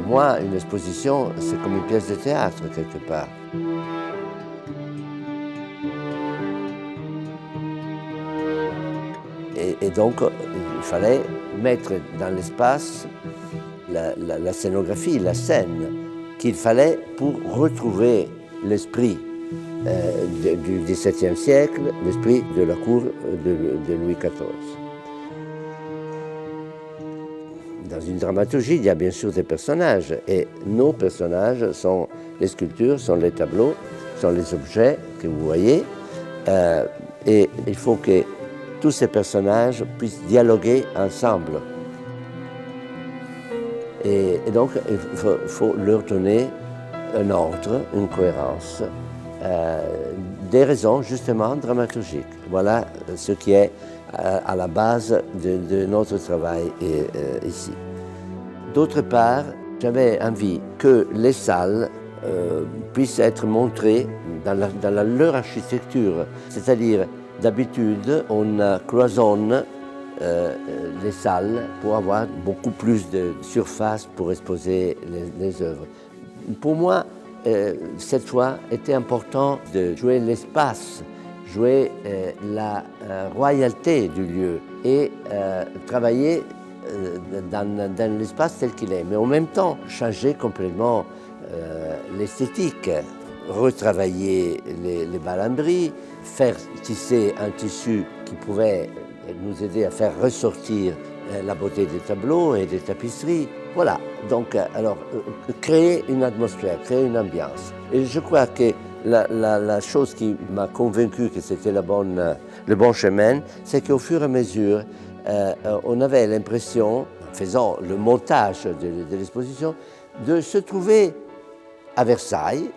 moi, une exposition, c'est comme une pièce de théâtre, quelque part. Et donc, il fallait mettre dans l'espace la scénographie, la scène, qu'il fallait pour retrouver l'esprit du XVIIe siècle, l'esprit de la cour de Louis XIV. Dans une dramaturgie, il y a bien sûr des personnages, et nos personnages sont les sculptures, sont les tableaux, sont les objets que vous voyez, et il faut que tous ces personnages puissent dialoguer ensemble. Et donc, il faut leur donner un ordre, une cohérence, des raisons justement dramaturgiques. Voilà ce qui est à la base de notre travail ici. D'autre part, j'avais envie que les salles puissent être montrées dans leur architecture. C'est-à-dire, d'habitude, on cloisonne les salles pour avoir beaucoup plus de surface pour exposer les œuvres. Pour moi, cette fois, était important de jouer l'espace, jouer la royauté du lieu et travailler dans l'espace tel qu'il est, mais en même temps changer complètement l'esthétique, retravailler les balambries, faire tisser un tissu qui pouvait nous aider à faire ressortir la beauté des tableaux et des tapisseries. Voilà, donc alors créer une atmosphère, créer une ambiance. Et je crois que la chose qui m'a convaincu que c'était le bon chemin, c'est qu'au fur et à mesure, on avait l'impression, en faisant le montage de l'exposition, de se trouver à Versailles,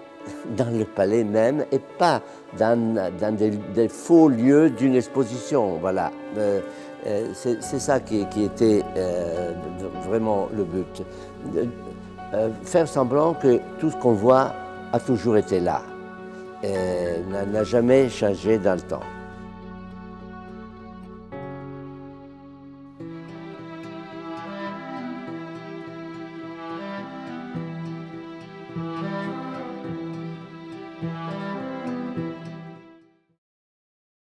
dans le palais même, et pas dans des faux lieux d'une exposition. Voilà. C'est ça qui était vraiment le but. Faire semblant que tout ce qu'on voit a toujours été là, n'a jamais changé dans le temps.